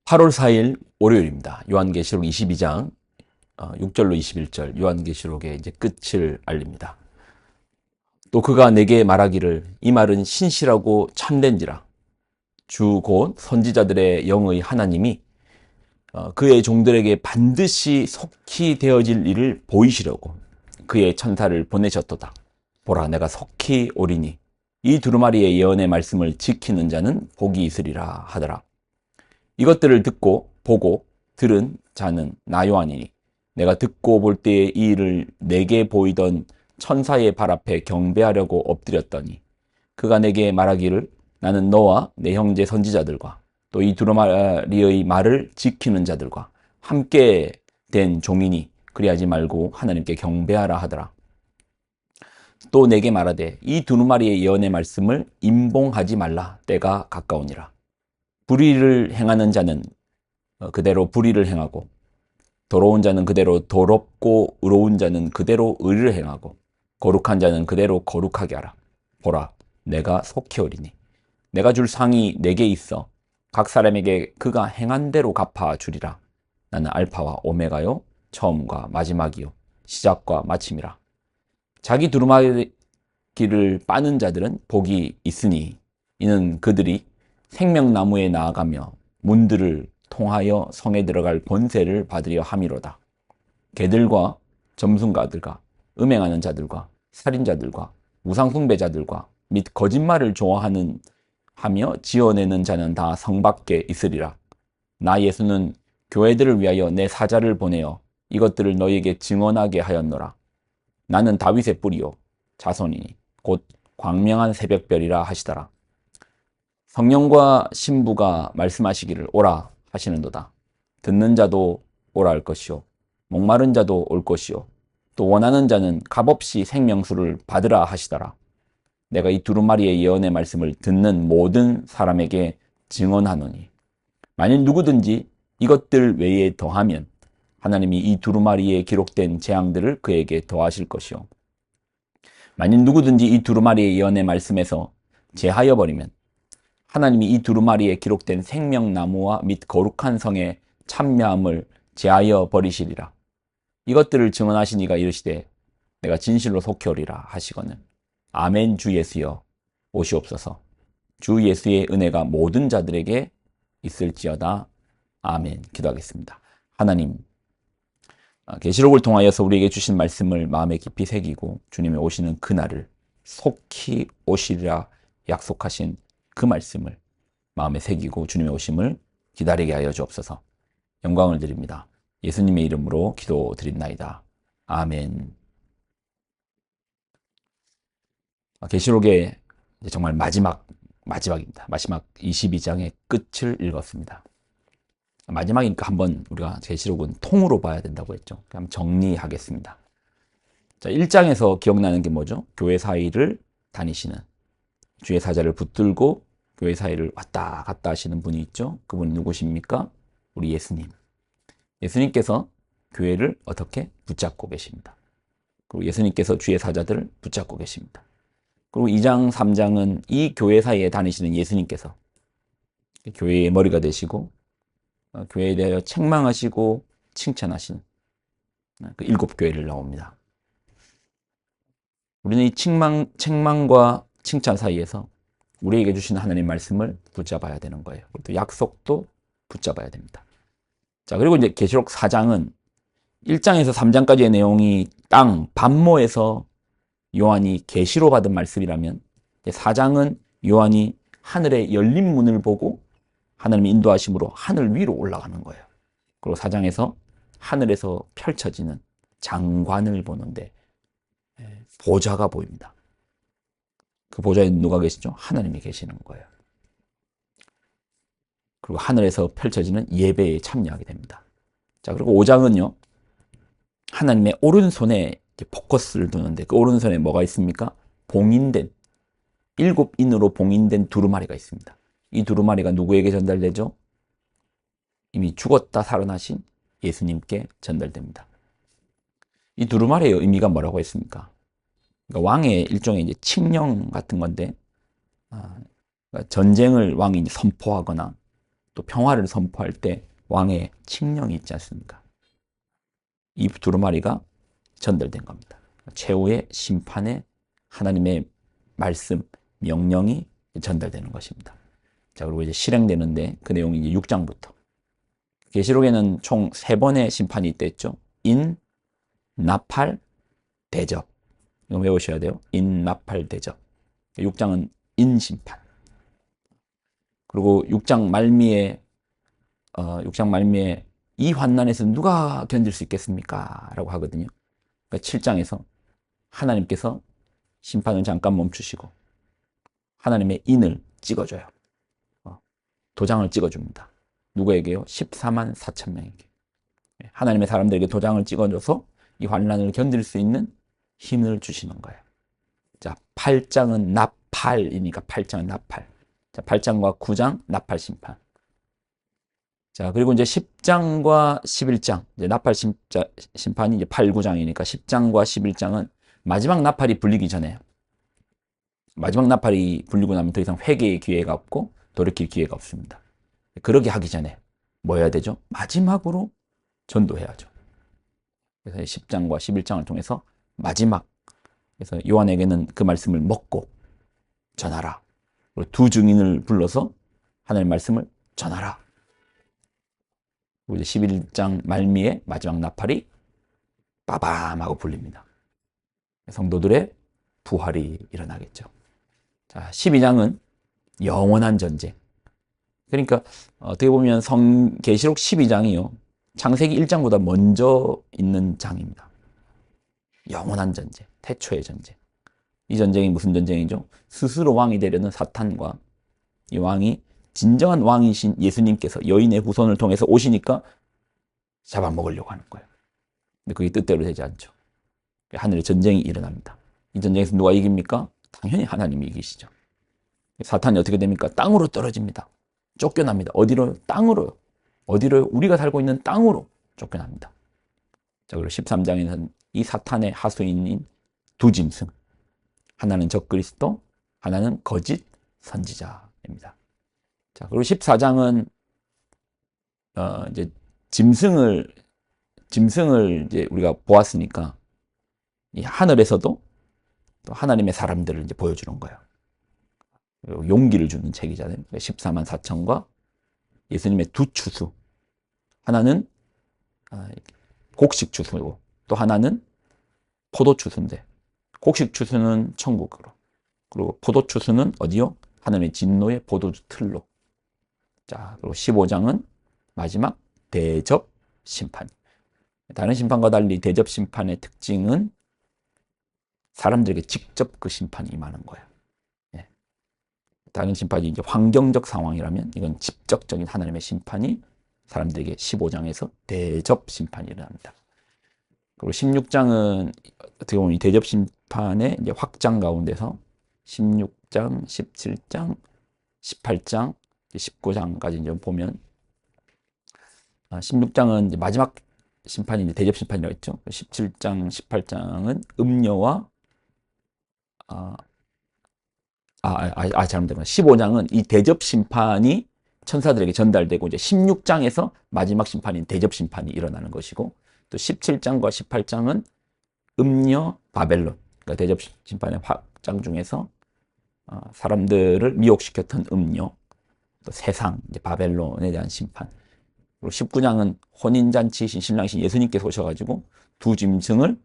8월 4일 월요일입니다. 요한계시록 22장 6절로 21절 요한계시록의 이제 끝을 알립니다. 또 그가 내게 말하기를 이 말은 신실하고 참된지라 주 곧 선지자들의 영의 하나님이 그의 종들에게 반드시 속히 되어질 일을 보이시려고 그의 천사를 보내셨도다. 보라 내가 속히 오리니 이 두루마리의 예언의 말씀을 지키는 자는 복이 있으리라 하더라. 이것들을 듣고 보고 들은 자는 나 요한이니 내가 듣고 볼 때에 이 일을 내게 보이던 천사의 발 앞에 경배하려고 엎드렸더니 그가 내게 말하기를 나는 너와 내 형제 선지자들과 또 이 두루마리의 말을 지키는 자들과 함께 된 종이니 그리하지 말고 하나님께 경배하라 하더라. 또 내게 말하되 이 두루마리의 예언의 말씀을 임봉하지 말라 때가 가까우니라. 불의를 행하는 자는 그대로 불의를 행하고 더러운 자는 그대로 더럽고 의로운 자는 그대로 의를 행하고 거룩한 자는 그대로 거룩하게 하라. 보라 내가 속히 오리니 내가 줄 상이 내게 있어 각 사람에게 그가 행한 대로 갚아 주리라. 나는 알파와 오메가요 처음과 마지막이요 시작과 마침이라. 자기 두루마기를 빠는 자들은 복이 있으니 이는 그들이 생명나무에 나아가며 문들을 통하여 성에 들어갈 권세를 받으려 함이로다. 개들과 점순가들과 음행하는 자들과 살인자들과 우상숭배자들과 및 거짓말을 좋아하는 하며 지어내는 자는 다 성 밖에 있으리라. 나 예수는 교회들을 위하여 내 사자를 보내어 이것들을 너희에게 증언하게 하였노라. 나는 다윗의 뿌리요 자손이니 곧 광명한 새벽별이라 하시더라. 성령과 신부가 말씀하시기를 오라 하시는도다. 듣는 자도 오라 할 것이요 목마른 자도 올 것이요 또 원하는 자는 값없이 생명수를 받으라 하시더라. 내가 이 두루마리의 예언의 말씀을 듣는 모든 사람에게 증언하노니 만일 누구든지 이것들 외에 더하면 하나님이 이 두루마리에 기록된 재앙들을 그에게 더하실 것이요 만일 누구든지 이 두루마리의 예언의 말씀에서 제하여 버리면 하나님이 이 두루마리에 기록된 생명나무와 및 거룩한 성의 참여함을 제하여 버리시리라. 이것들을 증언하신 이가 이르시되 내가 진실로 속히 오리라 하시거늘 아멘. 주 예수여 오시옵소서. 주 예수의 은혜가 모든 자들에게 있을지어다. 아멘. 기도하겠습니다. 하나님, 계시록을 통하여서 우리에게 주신 말씀을 마음에 깊이 새기고 주님의 오시는 그날을 속히 오시리라 약속하신 그 말씀을 마음에 새기고 주님의 오심을 기다리게 하여 주옵소서. 영광을 드립니다. 예수님의 이름으로 기도드립나이다. 아멘. 계시록의 정말 마지막입니다. 마지막 22장의 끝을 읽었습니다. 마지막이니까 한번 우리가 계시록은 통으로 봐야 된다고 했죠. 그럼 정리하겠습니다. 자, 1장에서 기억나는 게 뭐죠? 교회 사이를 다니시는 주의 사자를 붙들고 교회 사이를 왔다 갔다 하시는 분이 있죠. 그분이 누구십니까? 우리 예수님. 예수님께서 교회를 어떻게 붙잡고 계십니다. 그리고 예수님께서 주의 사자들을 붙잡고 계십니다. 그리고 2장, 3장은 이 교회 사이에 다니시는 예수님께서 교회의 머리가 되시고 교회에 대하여 책망하시고 칭찬하신 그 7교회를 나옵니다. 우리는 이 책망과 칭찬 사이에서 우리에게 주신 하나님 말씀을 붙잡아야 되는 거예요. 또 약속도 붙잡아야 됩니다. 자, 그리고 이제 계시록 4장은 1장에서 3장까지의 내용이 땅, 반모에서 요한이 계시로 받은 말씀이라면 4장은 요한이 하늘의 열린 문을 보고 하나님의 인도하심으로 하늘 위로 올라가는 거예요. 그리고 4장에서 하늘에서 펼쳐지는 장관을 보는데 보좌가 보입니다. 그 보좌에 누가 계시죠? 하나님이 계시는 거예요. 그리고 하늘에서 펼쳐지는 예배에 참여하게 됩니다. 자, 그리고 5장은요. 하나님의 오른손에 포커스를 두는데 그 오른손에 뭐가 있습니까? 봉인된 7인으로 봉인된 두루마리가 있습니다. 이 두루마리가 누구에게 전달되죠? 이미 죽었다 살아나신 예수님께 전달됩니다. 이 두루마리의 의미가 뭐라고 했습니까? 그러니까 왕의 일종의 이제 칙령 같은 건데, 그러니까 전쟁을 왕이 선포하거나 또 평화를 선포할 때 왕의 칙령이 있지 않습니까? 이 두루마리가 전달된 겁니다. 최후의 심판에 하나님의 말씀, 명령이 전달되는 것입니다. 자, 그리고 이제 실행되는데 그 내용이 이제 6장부터. 계시록에는 총 3번의 심판이 있댔죠. 인, 나팔, 대접. 이거 외우셔야 돼요. 인, 나팔, 대접. 6장은 인심판. 그리고 6장 말미에 이 환난에서 누가 견딜 수 있겠습니까? 라고 하거든요. 그러니까 7장에서 하나님께서 심판을 잠깐 멈추시고 하나님의 인을 찍어줘요. 도장을 찍어줍니다. 누구에게요? 14만 4천 명에게. 하나님의 사람들에게 도장을 찍어줘서 이 환난을 견딜 수 있는 힘을 주시는 거예요. 자, 8장은 나팔이니까 8장은 나팔. 자, 8장과 9장 나팔 심판. 자, 그리고 이제 10장과 11장, 이제 나팔 심판이 이제 8, 9장이니까 10장과 11장은 마지막 나팔이 불리기 전에, 마지막 나팔이 불리고 나면 더 이상 회개의 기회가 없고 돌이킬 기회가 없습니다. 그러게 하기 전에 뭐 해야 되죠? 마지막으로 전도해야죠. 그래서 10장과 11장을 통해서 마지막, 그래서 요한에게는 그 말씀을 먹고 전하라. 그리고 두 증인을 불러서 하나님의 말씀을 전하라. 그리고 이제 11장 말미에 마지막 나팔이 빠밤하고 불립니다. 성도들의 부활이 일어나겠죠. 자, 12장은 영원한 전쟁. 그러니까 어떻게 보면 계시록 12장이요. 창세기 1장보다 먼저 있는 장입니다. 영원한 전쟁, 태초의 전쟁. 이 전쟁이 무슨 전쟁이죠? 스스로 왕이 되려는 사탄과 이 왕이 진정한 왕이신 예수님께서 여인의 후손을 통해서 오시니까 잡아먹으려고 하는 거예요. 근데 그게 뜻대로 되지 않죠. 하늘에 전쟁이 일어납니다. 이 전쟁에서 누가 이깁니까? 당연히 하나님이 이기시죠. 사탄이 어떻게 됩니까? 땅으로 떨어집니다. 쫓겨납니다. 어디로? 땅으로. 어디로? 우리가 살고 있는 땅으로 쫓겨납니다. 자, 그리고 13장에서는 이 사탄의 하수인인 두 짐승. 하나는 적그리스도, 하나는 거짓 선지자입니다. 자, 그리고 14장은 이제 짐승을 이제 우리가 보았으니까 이 하늘에서도 또 하나님의 사람들을 이제 보여주는 거예요. 용기를 주는 책이잖아요. 14만 4천과 예수님의 두 추수. 하나는 곡식 추수고 또 하나는 포도 추수인데 곡식 추수는 천국으로, 그리고 포도 추수는 어디요? 하나님의 진노의 포도주 틀로. 자, 그리고 15장은 마지막 대접 심판. 다른 심판과 달리 대접 심판의 특징은 사람들에게 직접 그 심판이 임하는 거예요. 예. 다른 심판이 이제 환경적 상황이라면 이건 직접적인 하나님의 심판이 사람들에게 15장에서 대접 심판이 일어납니다. 그리고 16장은 어떻게 보면 이 대접 심판의 이제 확장 가운데서 16장, 17장, 18장, 19장까지 이제 보면 16장은 이제 마지막 심판이 이제 대접 심판이라고 했죠. 17장, 18장은 음녀와 잘못된 거. 15장은 이 대접 심판이 천사들에게 전달되고 이제 16장에서 마지막 심판인 대접 심판이 일어나는 것이고, 또 17장과 18장은 음녀 바벨론, 그러니까 대접 심판의 확장 중에서 사람들을 미혹시켰던 음녀, 또 세상, 이제 바벨론에 대한 심판. 그리고 19장은 혼인잔치이신 신랑이신 예수님께서 오셔가지고 두 짐승을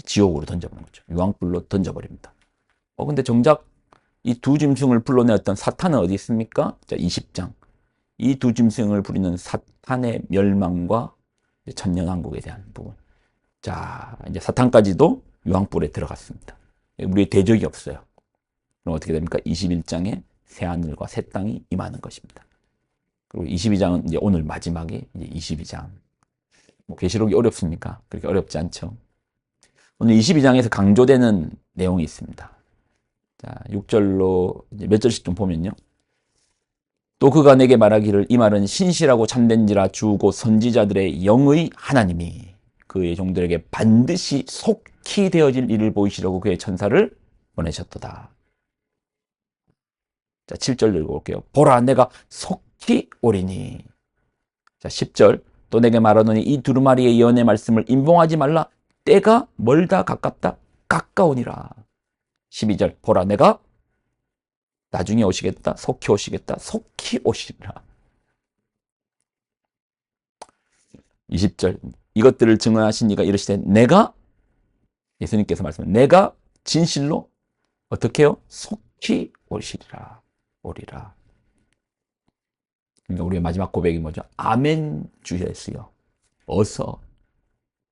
지옥으로 던져버리는 거죠. 유황불로 던져버립니다. 근데 정작 이 두 짐승을 불러내었던 사탄은 어디 있습니까? 자, 20장. 이 두 짐승을 부리는 사탄의 멸망과 천년왕국에 대한 부분. 자, 이제 사탄까지도 유황불에 들어갔습니다. 우리의 대적이 없어요. 그럼 어떻게 됩니까? 21장에 새하늘과 새 땅이 임하는 것입니다. 그리고 22장은 이제 오늘 마지막에 이제 22장. 계시록이 어렵습니까? 그렇게 어렵지 않죠. 오늘 22장에서 강조되는 내용이 있습니다. 자, 6절로 이제 몇 절씩 좀 보면요. 또 그가 내게 말하기를 이 말은 신실하고 참된지라 주 곧 선지자들의 영의 하나님이 그의 종들에게 반드시 속히 되어질 일을 보이시려고 그의 천사를 보내셨도다. 자, 7절 읽어볼게요. 보라, 내가 속히 속히 오리니. 자, 10절. 또 내게 말하노니 이 두루마리의 예언의 말씀을 임봉하지 말라. 때가 멀다 가깝다 가까우니라. 12절. 보라 내가 나중에 오시겠다. 속히 오시겠다. 속히 오시리라. 20절. 이것들을 증언하신 이가 이르시되 내가, 예수님께서 말씀하신 내가 진실로 어떻게 해요? 속히 오시리라. 오리라. 그러니까 우리의 마지막 고백이 뭐죠? 아멘 주 예수여 어서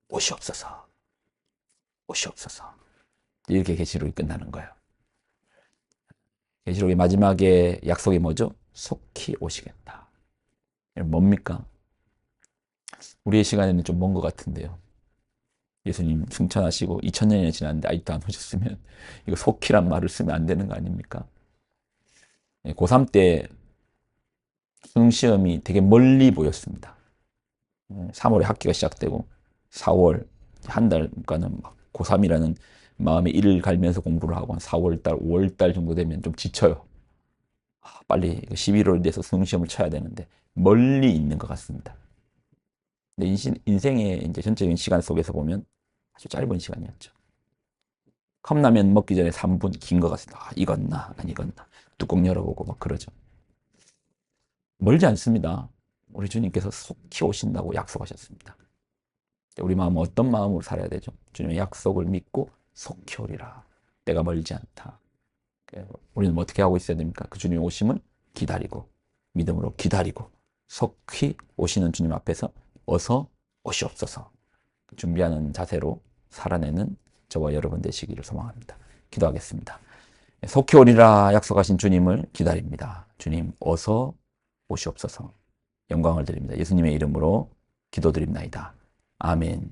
오시옵소서. 오시옵소서. 이렇게 계시록이 끝나는 거예요. 계시록의 마지막에 약속이 뭐죠? 속히 오시겠다. 뭡니까? 우리의 시간에는 좀 먼 것 같은데요. 예수님 승천하시고 2000년이 지났는데 아직도 안 오셨으면 이거 속히란 말을 쓰면 안 되는 거 아닙니까? 고3 때 수능 시험이 되게 멀리 보였습니다. 3월에 학기가 시작되고 4월 한 달간은 막 고3이라는 마음에 이를 갈면서 공부를 하고 한 4월달, 5월달 정도 되면 좀 지쳐요. 빨리 11월 돼서 수능 시험을 쳐야 되는데 멀리 있는 것 같습니다. 근데 인생의 이제 전체적인 시간 속에서 보면 아주 짧은 시간이었죠. 컵라면 먹기 전에 3분 긴 것 같습니다. 익었나 안 익었나 뚜껑 열어보고 막 그러죠. 멀지 않습니다. 우리 주님께서 속히 오신다고 약속하셨습니다. 우리 마음은 어떤 마음으로 살아야 되죠? 주님의 약속을 믿고 속히 오리라. 때가 멀지 않다. 우리는 어떻게 하고 있어야 됩니까? 그 주님의 오심을 기다리고 믿음으로 기다리고 속히 오시는 주님 앞에서 어서 오시옵소서 준비하는 자세로 살아내는 저와 여러분 되시기를 소망합니다. 기도하겠습니다. 속히 오리라 약속하신 주님을 기다립니다. 주님 어서 오시옵소서. 영광을 드립니다. 예수님의 이름으로 기도드립나이다. 아멘.